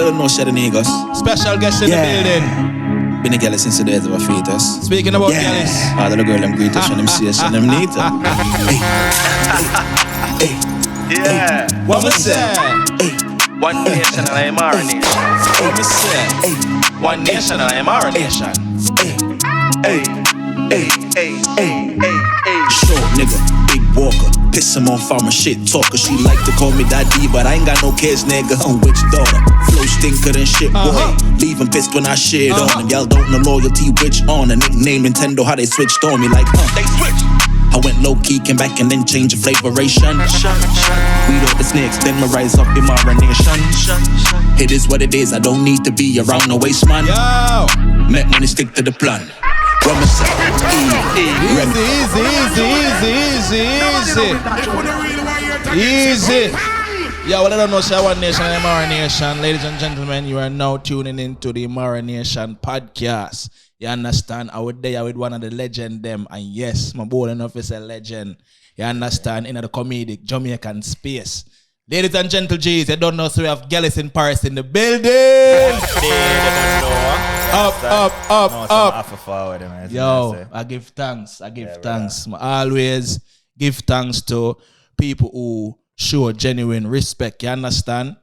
don't know Shadow Negus. Special guest in the building. Been a Gyalis since the days of a fetus. Speaking about Gyalis. All the girl them greet us and them see us and them need her. Yeah. What we say? One nation and Imara nation. What we say? One nation and Imara nation. Short nigga, big walker. Piss him off, I'm a shit talker. She like to call me daddy, but I ain't got no kids, nigga. I'm witch daughter. Flow stinker than shit, boy. Leave him pissed when I shit on him. Y'all don't know loyalty, which on a nickname Nintendo, how they switched on me like, They switch. I went low key, came back and then changed the flavoration. Weed off the snakes, then my rise up in my nation. It is what it is, I don't need to be around no waste man. Yo. Make money stick to the plan. Easy. Yo, well, I don't know, say One Nation and Imara Nation. Ladies and gentlemen, you are now tuning into the Imara Nation podcast. You understand? I was there with one of the legend them. And yes, my boy enough is a legend. You understand? In the comedic Jamaican space. Ladies and gentle G's, you don't know, so we have Gyalis in Paris in the building. Up. Yo, I give thanks. I always give thanks to people who show genuine respect, you understand?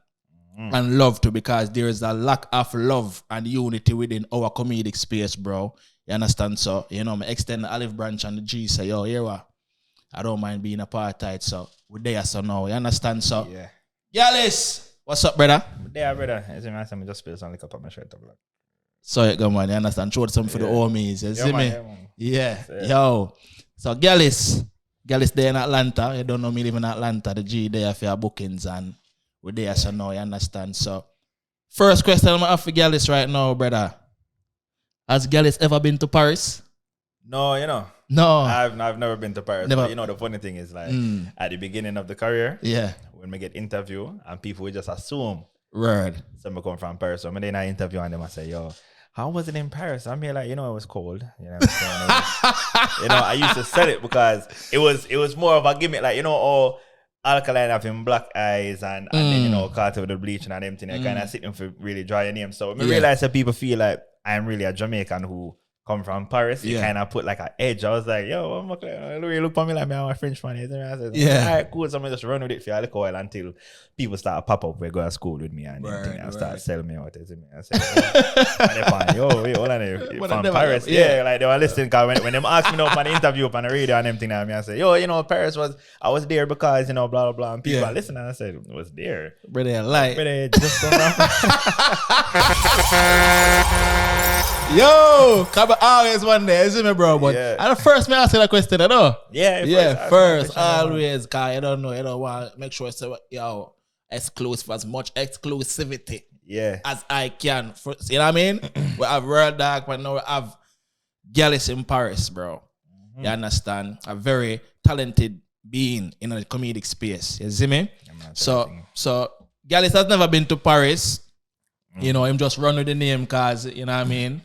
And love too, because there is a lack of love and unity within our comedic space, bro. You understand? So, you know, I extend the olive branch and the G say, yo, here what? I don't mind being apartheid, so we're there, so now, you understand? So, yeah. Gyalis, what's up, brother? Yeah, brother. As you mentioned, I just spilled some liquor on my shirt. So, you go, man, you understand? Show something for the homies, you see me? Yeah. Yo. So, Gyalis there in Atlanta. You don't know me live in Atlanta. The G there for your bookings and we're there, so now, you understand? So, first question I'm going to ask for Gyalis right now, brother. Has Gyalis ever been to Paris? No, you know. No. I've never been to Paris. Never. But you know, the funny thing is, like, at the beginning of the career, Yeah. when we get interview, and people will just assume Word. some come from Paris. So when they interview and them, I say, yo, how was it in Paris? I'm here like, you know, it was cold. You know what I'm saying? You know, I used to sell it because it was more of a gimmick. Like, you know, all alkaline having black eyes and then, you know, cut with the bleaching and everything. I kind of sitting for really dry your name. So I realized that people feel like I'm really a Jamaican who come from Paris. You kind of put like an edge. I was like, yo, I'm okay. Look for me like me, I'm a French man. I said, all right, cool. So I'm just run with it for a little while until people start pop up. We go to school with me and everything. I start selling me out. I said, yo, wait, hold on there. From Paris. Yeah, like they were listening because when them asked me up on the interview up on the radio and everything, I said, yo, you know, Paris I was there because, you know, blah, blah, blah. And people are listening. I said, I was there. Brother, like. Brother, just come around. Yo, come always one day, isn't it, bro? But at the first, me ask you that question, I know. First, always, cause you don't want to make sure it's yo exclusive, as much exclusivity as I can. You know what I mean? We have World Dark, but now we have Gyalis in Paris, bro. You understand? A very talented being in a comedic space. You see me? So Gyalis has never been to Paris. You know, him just run with the name cause, you know what I mean?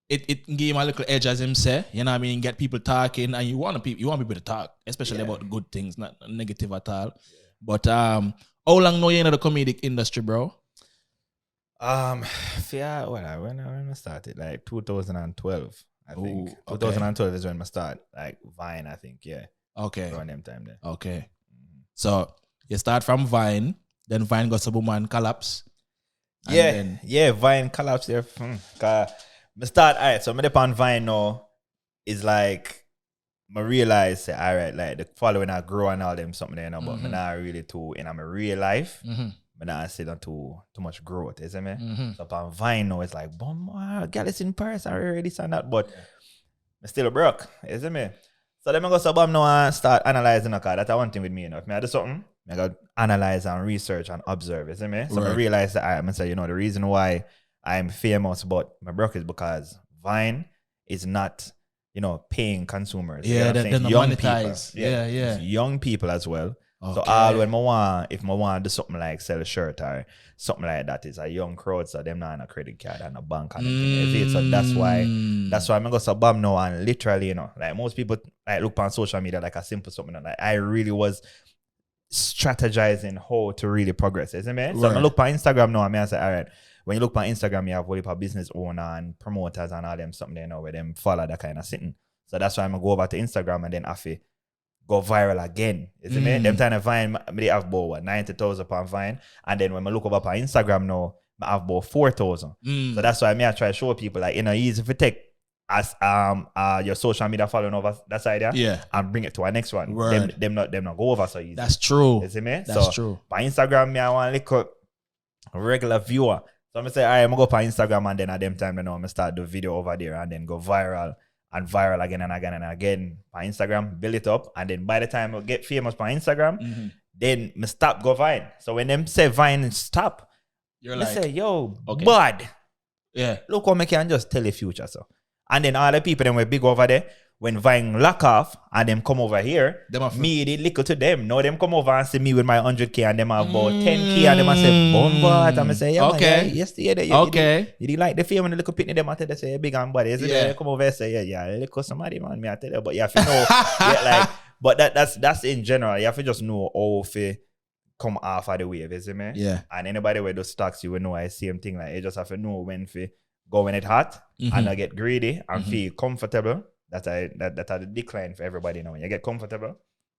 It give him a little edge, as him say, you know what I mean? Get people talking, and you want people to talk, especially about the good things, not negative at all. But how long know you in the comedic industry, bro? When I started, like 2012, I think. 2012 is when I start, like Vine, I think, Okay. Around them time there. Okay. So you start from Vine, then Vine got some and collapse. Vine collapse there. So me on Vine now is like I realize say, all right, like the following I grow and all them something there now, but me not really too in my real life. Me not see that too much growth, is it me? So on Vine now it's like Gyalis in Paris, I already signed that, but I still broke, is it me? So then I go sub now and start analyzing because that's one thing with me, you know. If I do something, I got analyze and research and observe, is it me? So I realize that I'm say, you know, the reason why I'm famous but my broke is because Vine is not, you know, paying consumers. Yeah, they're young monetize. People. Yeah. It's young people as well. Okay. So when if I want to do something like sell a shirt or something like that, it's a young crowd, so them not on a credit card and a bank and everything. So that's why I'm gonna go so bam now and literally, you know, like most people like look on social media like a simple something. Like I really was strategizing how to really progress, isn't it? So I look on Instagram now and I say, all right, when you look on Instagram, you have whole heap of business owner and promoters and all them something there now where them follow that kind of sitting. So that's why I'm gonna go over to Instagram and then after go viral again. You see me? Them time of Vine, they have about 90,000 on Vine. And then when I look over on Instagram now, I have about 4,000. So that's why I try to show people like, easy if you take as your social media following over that side and bring it to our next one. Them not go over so easy. That's true. You see me? That's true. By Instagram, I want to look a regular viewer. So I'm gonna say, all right, I'm gonna go on Instagram and then at them time, I'm gonna start the video over there and then go viral and viral again and again and again on Instagram, build it up, and then by the time I get famous on Instagram, then I stop go Vine. So when them say Vine stop, you're like, say, yo, bud, look how I can just tell the future. So, and then all the people them were big over there. When Vine lock off and them come over here, me did little to them. Now them come over and see me with my 100K and them have about 10K and them I say, bon what? I'm say, yeah, man, yesterday, you did like the film and the little pitney them I tell they say, big and body. Is it they come over and say, yeah, look somebody man, me I tell you, but you have to know, but that's in general. You have to just know how to come off of the wave, is it man? Yeah. And anybody where those stocks, you will know I same thing. Like you just have to know when to go when it's hot and not get greedy and feel comfortable. That's a decline for everybody now. When you get comfortable,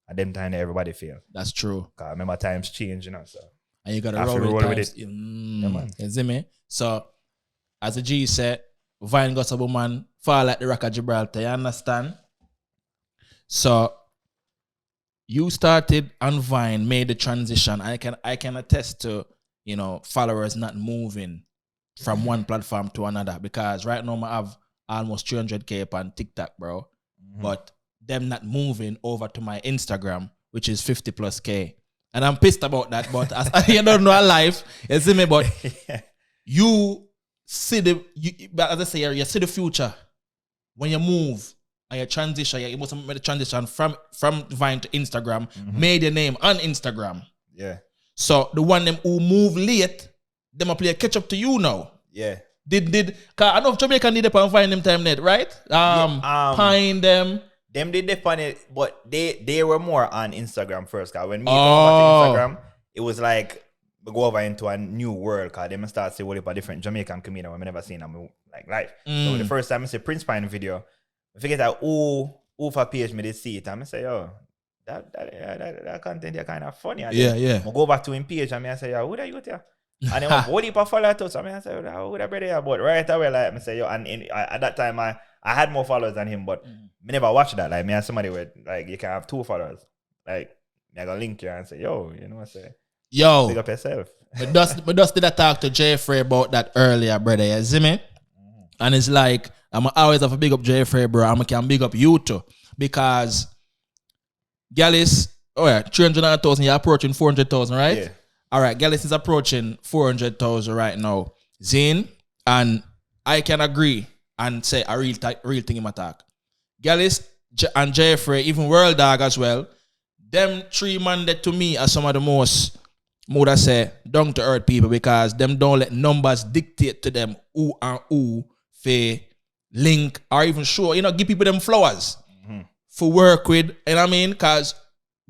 at them time everybody feel. That's true. Cause remember times change, so. And you gotta roll with it. You see me? So, as a G said, Vine got a woman fall like the Rock of Gibraltar. You understand? So, you started on Vine, made the transition. I can attest to, followers not moving from one platform to another because right now I have almost 300K on TikTok, bro. But them not moving over to my Instagram, which is 50 plus K. And I'm pissed about that, but as you don't know life, you see me, but you see but as I say, you see the future. When you move and you transition, you must make the transition from Vine to Instagram, made your name on Instagram. Yeah. So the one them who move late, them play a catch up to you now. Yeah. Cause I know Jamaican did upon Vine them time net, right? Pine them. Them did upon it, but they were more on Instagram first. Cause when me come over to Instagram, it was like we go over into a new world. Cause them start say what about different Jamaican comedian I've never seen them like live. So the first time I see Prince Pine video, I forget that who for page me they see it. And I say, oh, that content is kind of funny. And yeah. I go back to him page and I say, yo, who are you there? And then what do you follow too? So I say, oh, who that brother? But right away, like I say, yo, and at that time I had more followers than him, but me never watched that. Like me and somebody with like you can have 2 followers. Like I got link you and say, yo, I say, yo, big up yourself. But just did I talk to Jeffrey about that earlier, brother. You see me? And it's like I'm always have a big up Jeffrey, bro. I can big up you too because Gyalis, 300,000. You're approaching 400,000, right? Yeah. All right, Gyalis is approaching 400,000 right now. Zane, and I can agree and say a real thing in my talk. Gyalis and Jeffrey, even World Dog as well, them 3 men that to me are some of the most, would I say, down to earth people because them don't let numbers dictate to them who and who for link or even show, give people them flowers for work with, I mean? Because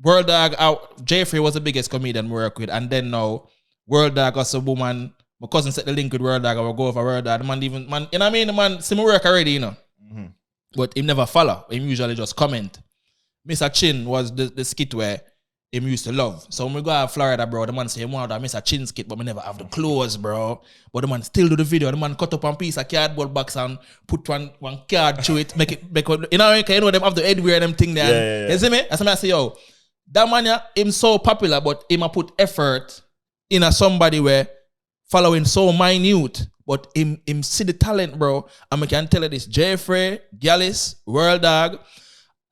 World Dog out. Jeffrey was the biggest comedian we work with, and then now World Dog was a woman. My cousin set the link with World Dog. I will go over World Dog. The man, the man see me work already, But he never follow. He usually just comment. Mr. Chin was the skit where him used to love. So when we go to Florida, bro, the man say he want that Mr. Chin skit, but we never have the clothes, bro. But the man still do the video. The man cut up one piece of cardboard box and put one card to it, make them have the headwear and them thing there. Yeah. You see me? That's why I say, yo. That man, him so popular, but him a put effort in a somebody where following so minute, but him see the talent, bro. And I can tell you this, Jeffrey, Gyalis, World Dog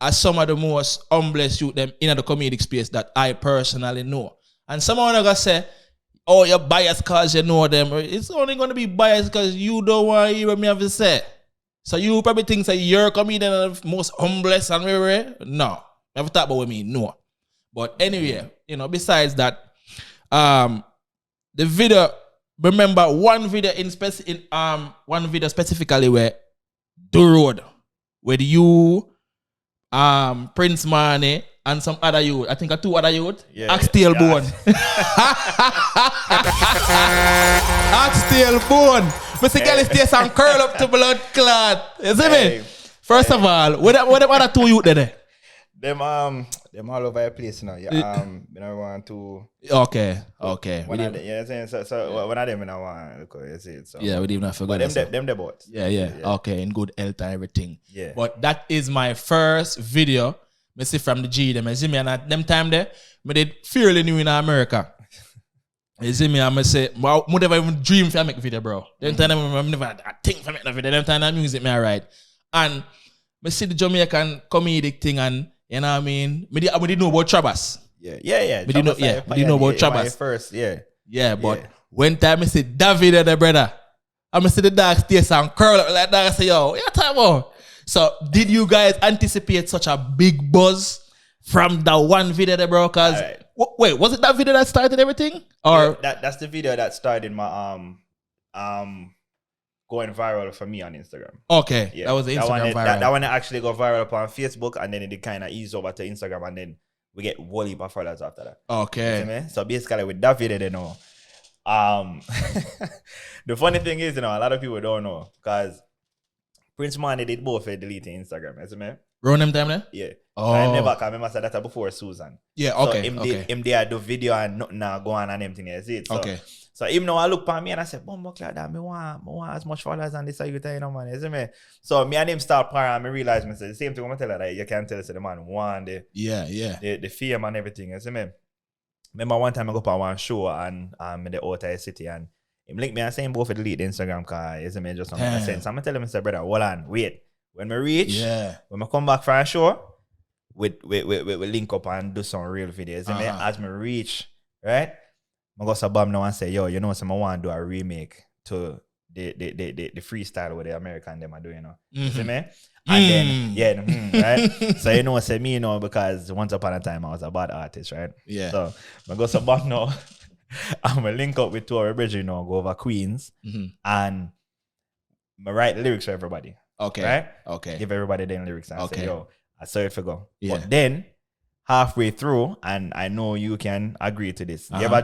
are some of the most humblest youth them in the comedic space that I personally know. And someone gonna say, oh, you're biased because you know them. It's only gonna be biased because you don't want to hear what me have to say. So you probably think that you're a comedian the most humblest and rare. No. Never thought about what me, no. But anyway, besides that, the video, remember one video specifically where the road with you, Prince Money and some other youth. I think 2 other youth. Yeah, Oxtail bone. Oxtail bone. Mr. Gyalis taste and curl up to blood clot. You see me? First of all, what other 2 youth there? Them all over the place now. Yeah, you know, want to. Okay. One of them, you know what I'm saying? So one of them, I want to you see it. So. Yeah, we didn't even forget. But them both. Yeah. Okay, in good health and everything. Yeah. But that is my first video. Me see from the G them. You see me, and at them time there, me did fairly new in America. You see me, I'm say, I never even dream for make video, bro. Them time I never think for make a video. Them time that music me alright. And me see the Jamaican comedic thing, and you know what I mean. Me did know about Trabas. Yeah. We didn't know about Trabas first. Yeah, but when time I see David and the brother, I'm see the dog stay and curl up like that. I say, yo, what time about? So did you guys anticipate such a big buzz from that one video there, bro? Cause wait, was it that video that started everything? Or that's the video that started my going viral for me on Instagram. Okay, that was the Instagram viral. That one actually got viral up on Facebook, and then it kind of eased over to Instagram, and then we get whole heap of followers after that. Okay. You see me? So basically with that video, they know. The funny thing is, you know, a lot of people don't know because Prince Money did both for deleting Instagram. You see me? Run them time there? Yeah. Oh. I remember said that before Susan. Yeah, okay. So him there do video and nothing now go on and everything. You see it? So, okay. So him now I look at me and I said, "Bumbo like that. Me want as much followers and this you know, man. You see me?" So me and him start par and me realize me say the same thing I'm tell her that you can't tell us the man want the fame and everything. You see me? Remember one time I go up on one show and in the outer city and him link me and say him both for delete the Instagram car. You see me? Just don't make sense. So I'm telling him, say, brother, hold on, wait. When we reach, when I come back from a show, we link up and do some real videos. And as me reach, right? I go to Bob now and say, yo, you know, so I want to do a remake to the freestyle with the American them are doing, you know. You see me? And then, right? So you know, say me, you know, because once upon a time I was a bad artist, right? Yeah. So I go to Bob now. I'm going to link up with two of our bridges, you know, go over Queens and I write lyrics for everybody. Okay. Right? Okay. Give everybody their lyrics and say, yo, I saw it for go. Yeah. But then halfway through, and I know you can agree to this. You ever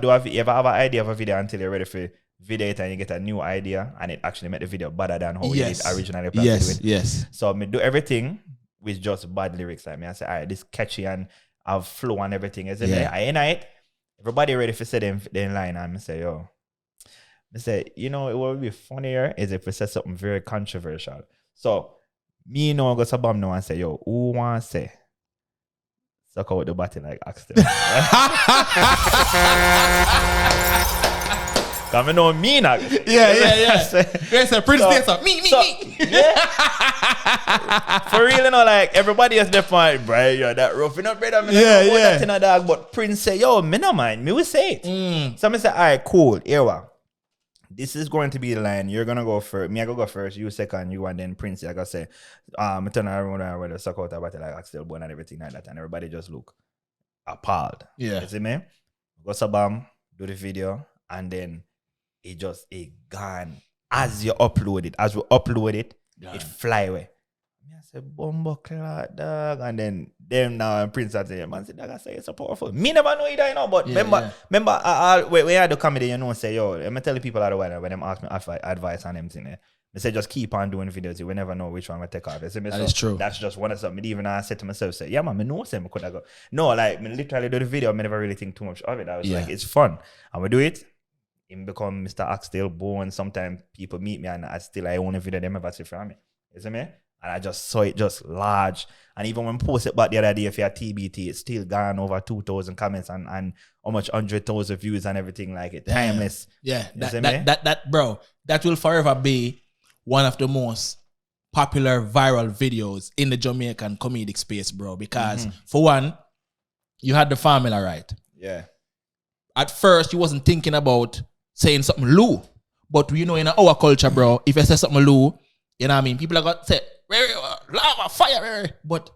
have an idea of a video until you're ready for video it and you get a new idea and it actually make the video better than how you did originally planned to do it. Yes. So me do everything with just bad lyrics. Like me, I say, all right, this catchy and have flow and everything. Isn't it? I end it. Everybody ready for say them line and I say, yo. I say, you know, it would be funnier is if we say something very controversial. So me, you know, I go to Bam now and say, yo, who want to say suck out the button like Axton? Because I know me now. Yeah. Yes, a Prince dancer. Me. Yeah. For real, you know, like everybody is definitely, bro, you're that rough, you know, brother. That in a dog, but Prince say, yo, me no mind, me will say it. So I say, all right, cool, here we are. This is going to be the line. You're gonna go first. Me, I go first. You second. You and then Prince. I gotta say, I turn around and where the suck out about it like Axel Bone and everything like that, and everybody just look appalled. Yeah, you see me? Go sabam, do the video, and then it gone. As you upload it, it fly away. Me, I say, Bumbo clot, dog, and then them now and Prince I say, man, say, dog, I say it's so powerful. Me never know either, you know, but remember, when I do comedy, you know, say, yo, I'm tell the people out of when them ask me advice on them thing, they say just keep on doing videos. You will never know which one will take off. That is true. That's just one of something. Even I said to myself, say, yeah, man, I know some could I go. No, like, I literally do the video, I never really think too much of it. I was like, it's fun. And we do it. Him become Mr. Oxtail Bone. Sometimes people meet me and I own a video them ever see from me. You see me? And I just saw it just large. And even when I posted back the other day for your TBT, it's still gone over 2,000 comments and almost 100,000 views and everything like it. Timeless. Yeah. That bro, that will forever be one of the most popular viral videos in the Jamaican comedic space, bro. Because for one, you had the formula right. Yeah. At first, you wasn't thinking about saying something low. But you know, in our culture, bro, if I say something low, you know what I mean? People are going to say, lava, fire, but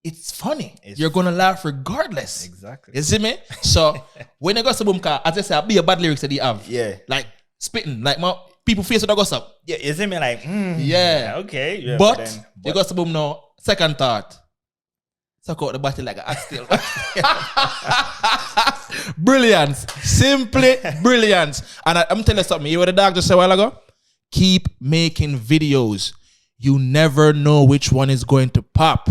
it's funny. You're going to laugh regardless. Exactly. You see me? So, when you go to boom car, as I say, I'll be a bad lyrics that you have. Yeah. Like, spitting. Like, people face what I go up. Yeah, you see me? Like, yeah. Okay. Yeah, but you go to boom now, second thought. suck out the bottle like a oxtail. Brilliance. Simply brilliance. And I'm telling you something. You hear what the dog just said a while ago? Keep making videos. You never know which one is going to pop.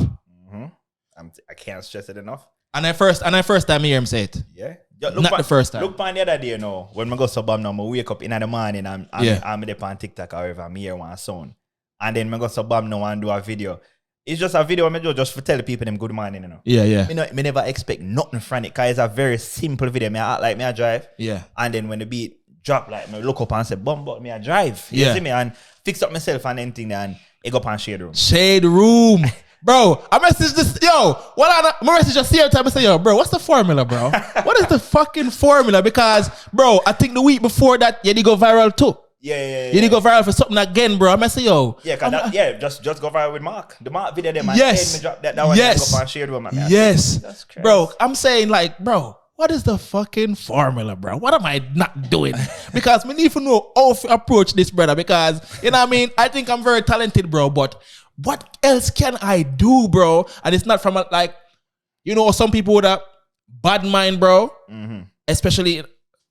I can't stress it enough. And I first time I hear him say it. Yeah. Not the first time. Look on the other day, you know, when I go suburb now, I wake up in the morning and I'm there on TikTok or wherever, I hear one sound. And then I go suburb now and do a video. It's just a video I do just to tell people them good morning, you know. Yeah. Me never expect nothing from it because it's a very simple video. Me act like me I drive. Yeah. And then when the beat drop, like me look up and say, but me I drive. You Yeah. see me? And fix up myself and anything and I go up on shade room. Shade room. Bro, I message this, my message just here time I say, yo, bro, what's the formula, bro? What is the fucking formula? Because, bro, I think the week before that, you did go viral too. Yeah. You did go viral for something again, bro. I say, yo. Yeah, just go viral with Mark. The Mark video there, man. Yes. Me drop that one. Yes. Go up on shade room, man. Yes. That's crazy. Bro, I'm saying like, bro, what is the fucking formula, bro? What am I not doing? Because we need to know how to approach this, brother. Because, you know what I mean? I think I'm very talented, bro, but what else can I do, bro? And it's not from like, you know, some people with a bad mind, bro. Mm-hmm. Especially,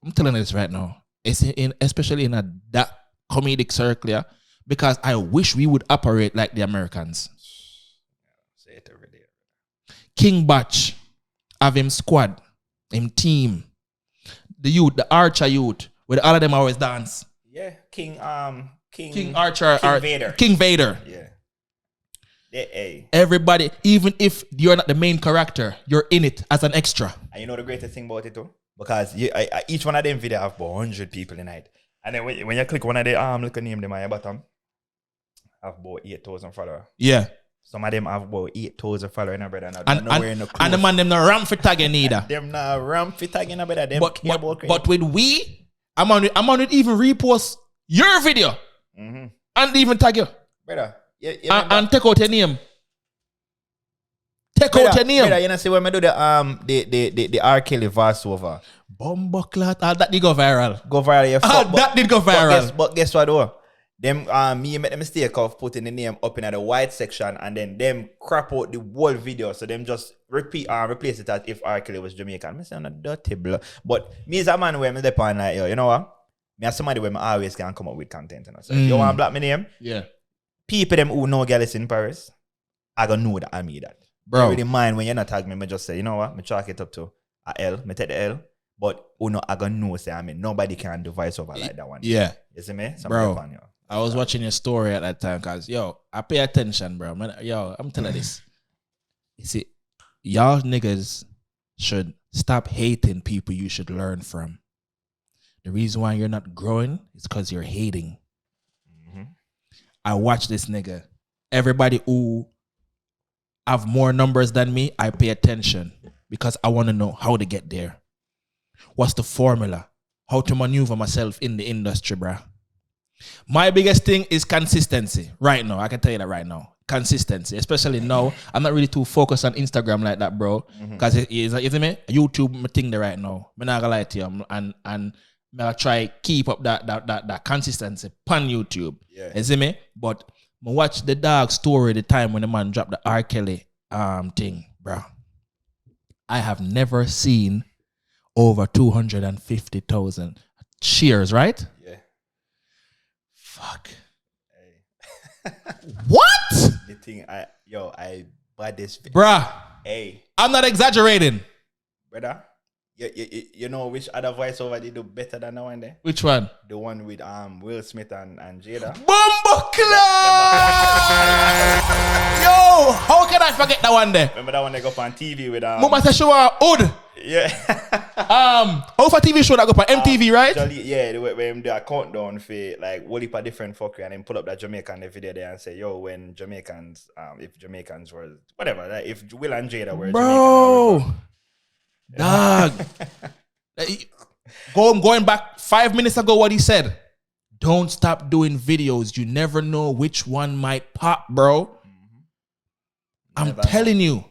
I'm telling you this right now. Especially in that comedic circle, yeah? Because I wish we would operate like the Americans. Say it every day. King Batch, have him squad, him team, the youth, the Archer youth, where all of them always dance. Yeah, King Archer, Vader. King Vader. Yeah. Hey. Everybody, even if you're not the main character, you're in it as an extra. And you know the greatest thing about it too? Because each one of them video have about 100 people in it. And then when you click one of the look at name them on your bottom, have about 8,000 followers. Yeah. Some of them have about 8,000 followers in a brother. And the man them not ramp for tagging either. Them not ramp for tagging a brother. But with we, I'm on it even repost your video. Mm-hmm. And even tag you. Brother. And take out your name. Brother, you know, see when I do the R. Kelly voiceover. Bumbleclat. That did go viral. That did go viral. But guess what though? Them me made the mistake of putting the name up in the white section and then them crap out the whole video. So them just replace it as if R. Kelly was Jamaican. I say on a dirty blood. But me as a man where I'm depend like, yo, you know what? Me as somebody where I always can come up with content. You know? So if you want to block my name? Yeah. People them who know Gyalis in Paris, I gonna know that I mean that. Bro. I really mind when you're not tag me, I just say, you know what? I chalk it up to a L. I take the L. But I gonna know say I mean nobody can do voiceover like that one. Yeah. You see me? Bro, I was watching your story at that time because I pay attention, bro. Man, I'm telling you this. You see, y'all niggas should stop hating people you should learn from. The reason why you're not growing is because you're hating. I watch this nigga. Everybody who have more numbers than me, I pay attention because I want to know how to get there. What's the formula? How to maneuver myself in the industry, bruh. My biggest thing is consistency. Right now, I can tell you that right now. Consistency, especially now. I'm not really too focused on Instagram like that, bro. Because it's me, YouTube my thing there right now. I'm not gonna lie to you. And I'll try keep up that consistency on YouTube. Yeah. You see me? But I watch the dog story the time when the man dropped the R. Kelly thing, bro. I have never seen over 250,000 shares, right? Yeah. Fuck. Hey. What? The thing I bought this. Bruh. Hey. I'm not exaggerating. Brother. You know which other voiceover they do better than that one there? Which one? The one with Will Smith and Jada. Bumbleclat! Yo, how can I forget that one there? Remember that one they go up on TV with Mama say show Oud. Yeah. How for TV show that go on MTV, right? Yeah, the way when do a countdown for like whole heap of different fuckery and then pull up that Jamaican video there and say, yo, when Jamaicans, if Jamaicans were whatever, like if Will and Jada were Jamaican. Dog. Going back 5 minutes ago, what he said. Don't stop doing videos. You never know which one might pop, bro. I'm telling you,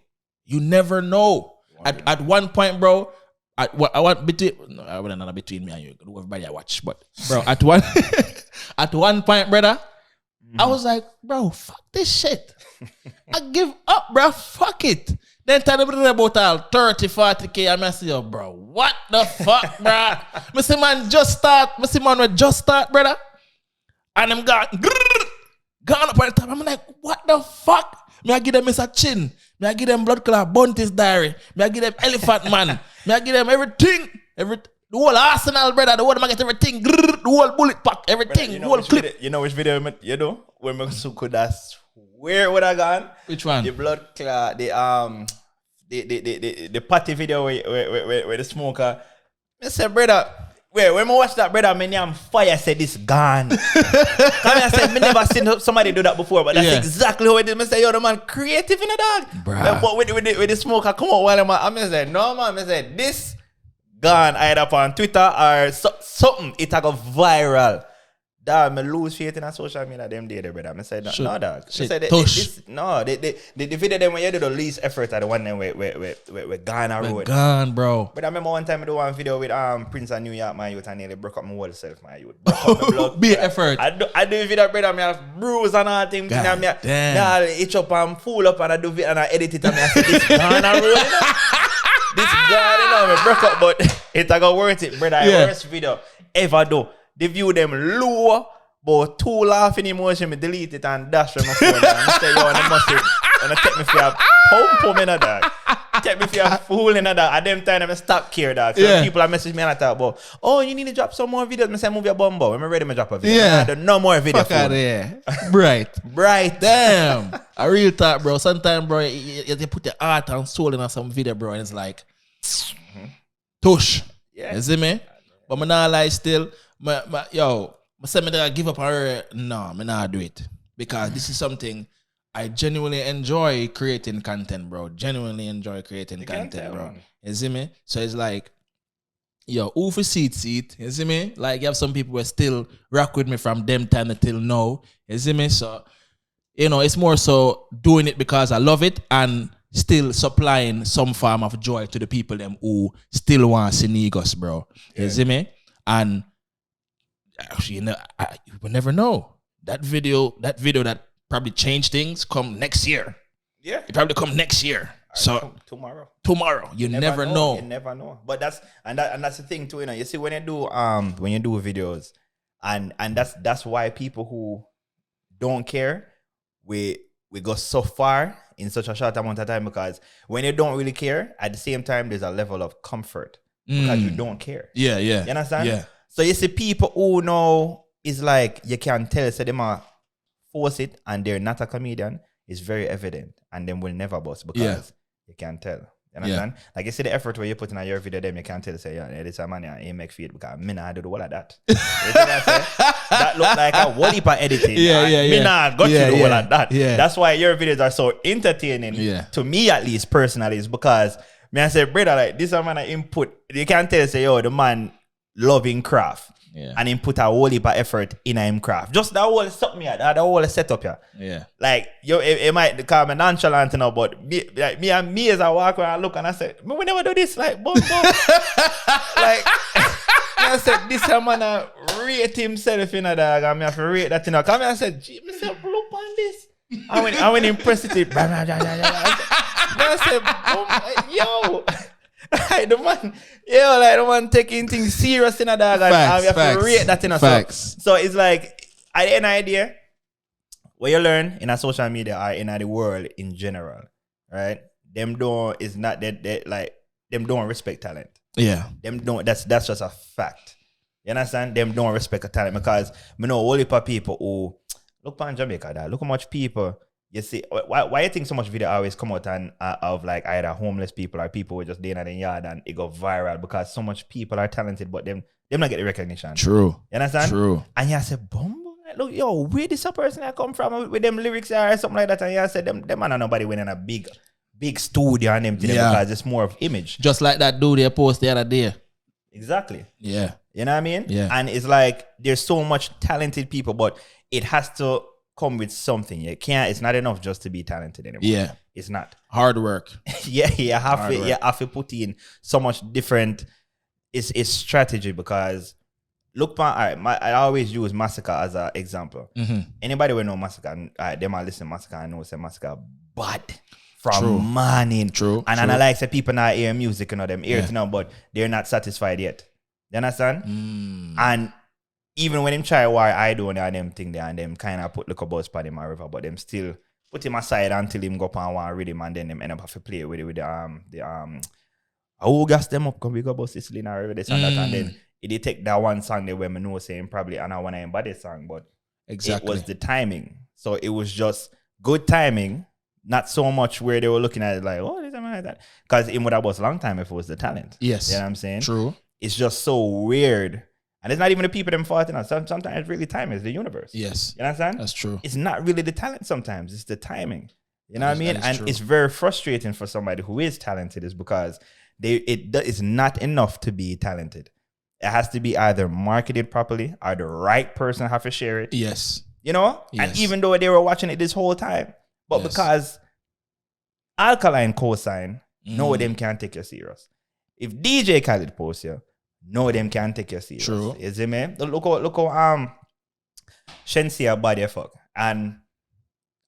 you never know. At one point, bro, I want between me and you, everybody I watch, but bro, at one point, brother, I was like, bro, fuck this shit. I give up, bro. Fuck it. Then tell them about all 30, 40K. I'm say, yo, bro, what the fuck, bro? I see man just start. I see man will just start, brother. And I'm gone up on the top. I'm like, what the fuck? Me I give them Mr. Chin. Me I give them Blood Clot Bunty's Diary. Me I give them Elephant Man. Me I give them everything. The whole arsenal, brother. The whole I get everything. The whole bullet pack. Everything. Brother, the whole clip. You know which video you know? When me could that's where would I gone? Which one? The Blood Clot, the party video where the smoker. I said, brother, when I watch that, brother, me am fire said this gone. I said, me never seen somebody do that before, but that's exactly how it is. I say, yo, the man creative in the dog. Bruh. But with the smoker come out while I'm say, no man, I said, this gone either on Twitter or something. It go viral. Dog, me lose faith in a social media them day, brother. I said, no, dog. I said, the video them when you do the least effort are the one them with gone a road. Gone, bro. But I remember one time I do one video with Prince of New York, my youth, and nearly broke up my whole self, my youth. Broke up my blood. Be effort. I do a video, brother, I have bruise and all things. I itch up and fool up and I do it and I edit it and I say, this gone a road, you know? This gone, you know, I broke up, but it's a go worth it, brother. Worst video ever do. They view them low, but too laughing emotion, me delete it and dash on my phone. And I say, yo, and I must and take me for a pum in a dog. Take me for a fool in a dog. At them time, I stop care, dog. So people are message me and I talk about, oh, you need to drop some more videos. I say, move your bumbo. When I'm ready, I drop a video. I do no more video. Fuck out of here. Bright. Damn. A real talk, bro. Sometimes, bro, you put your heart and soul in some video, bro, and it's like, tush. Yeah. You see me? But I'm not lie still. I say me that I give up on her. No, I'm not do it. Because this is something I genuinely enjoy creating content, bro. Genuinely enjoy creating content, bro. You see me? So it's like, yo, who for seat? You see me? Like, you have some people who still rock with me from them time until now. You see me? So, you know, it's more so doing it because I love it and still supplying some form of joy to the people them who still want to see Negus, bro. You see me? And actually, you know, you will never know. That video that probably changed things come next year. Yeah. It probably come next year. So tomorrow. You never know. You never know. But that's the thing too, you know. You see when you do videos and that's why people who don't care we go so far in such a short amount of time, because when you don't really care, at the same time there's a level of comfort because you don't care. Yeah. You understand? Yeah. So you see people who know is like you can tell, so they might force it and they're not a comedian, it's very evident and them will never bust because you can tell. You understand? Like you see the effort where you put in your video, them you can tell, say, yeah, this a man he make feed because me nah do the whole of that. You see what I say? That look like a whole heap of editing. Me nah got you the whole of that. Yeah. That's why your videos are so entertaining to me, at least personally, is because me I say, brother, like this a man I input. You can tell, say, yo, the man loving craft. Yeah. And him put a whole heap of effort in him craft. Just that whole something, that whole setup, yeah. Like, yo, it might call me nonchalant, you know, but me as I walk around and look and I say, we never do this, like, boom. Like, I said, this man rate himself, you know, dog, and I have to rate that, you know. Come here, I said, gee, myself, look on this. I went impressed with it. I said, yo. Like the man taking things serious in a dog, and we have to rate that in a facts. So it's like at the end of the day, what you learn in a social media or in the world in general, right? Them don't respect talent. Yeah. Them don't. That's just a fact. You understand? Them don't respect a talent because me know a whole heap of people who look on Jamaica. Dog. Look how much people. You see, why you think so much video always come out and of like either homeless people or people who just day in the yard and it go viral because so much people are talented but them not get the recognition. True. You understand? True. And you say, Bumbo, look, yo, where this person I come from with them lyrics or something like that? And you say, them man are nobody winning a big studio and them because it's more of image. Just like that dude they post the other day. Exactly. Yeah. You know what I mean? Yeah. And it's like there's so much talented people, but it has to come with something. It's not enough just to be talented anymore. Yeah. It's not. Hard work. You have to put in so much different it's strategy because look, I always use Massacre as an example. Mm-hmm. Anybody will know Massacre, they might listen to Massacre and know say Massacre bad. from morning. And I true. like say people not hear music, you know, them hear it now, but they're not satisfied yet. You understand? And even when him try why I do and them thing there and them kind of put look about spot him or river, but them still put him aside until him go up and one rhythm and then them end up have to play with it with the who gas them up, come we go about Sicily and river this and that, and then he take that one song there where I know saying probably and I want to embody song, but it was the timing. So it was just good timing, not so much where they were looking at it like, oh, this and that. Because it would have was a long time if it was the talent. Yes. You know what I'm saying? True. It's just so weird. And it's not even the people them fault. Sometimes it's really time. It's the universe. Yes. You understand? That's true. It's not really the talent sometimes. It's the timing. You know what I mean? And true. it's very frustrating for somebody who is talented is because it is not enough to be talented. It has to be either marketed properly or the right person have to share it. Yes. You know? Yes. And even though they were watching it this whole time, but because Alkaline co-sign, no of them can take you serious. If DJ Khaled posts you, no of them can take you serious. True. You see me? Look how Shensia body fuck. And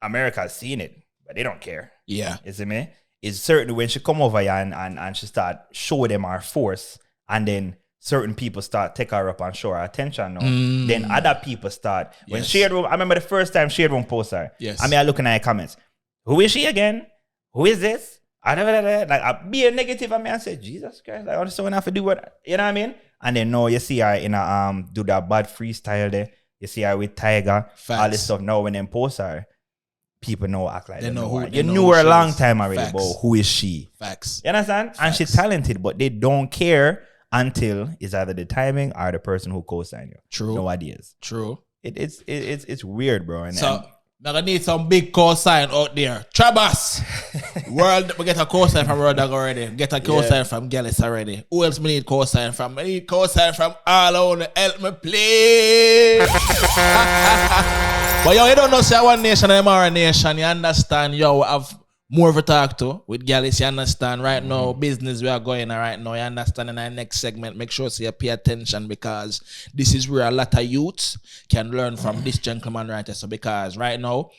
America's seen it, but they don't care. Yeah. You see me? It's certain when she come over here and she start show them her force, and then certain people start take her up and show her attention now. Then other people start. When Shade Room, I remember the first time Shade Room posted her. Yes. I mean, I looking at her comments. Who is she again? Who is this? Like I be a negative. I mean, I said, Jesus Christ, like, I just don't have to do what, you know what I mean? And then no, you see her in a do that bad freestyle there. You see her with Tiger, all this stuff. Now when them post her, people know act like they know who. You knew her a long time already, but who is she? Facts. You understand? Facts. And she's talented, but they don't care until it's either the timing or the person who co-signed you. True. No ideas. True. It's weird, bro. And so now I need some big co-sign out there. Trabas. World, we get a co-sign from World Dog already. Get a co-sign from Gyalis already. Who else we need co-sign from? I need co-sign from all over. Help me, please. But yo, you don't know say one nation and Imara nation. You understand? Yo, I've more of a talk to with Gyalis. You understand? Right now, business we are going right now. You understand? In our next segment, make sure you pay attention because this is where a lot of youths can learn from this gentleman right here. So because right now,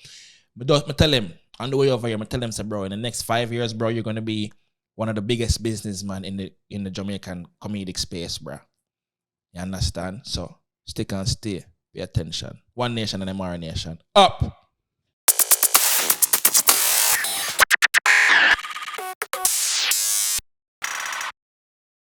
me tell him on the way over here, I tell him, say, bro, in the next 5 years, bro, you're gonna be one of the biggest businessmen in the Jamaican comedic space, bro. You understand? So stick and stay. Pay attention. One nation and Imara nation. Up.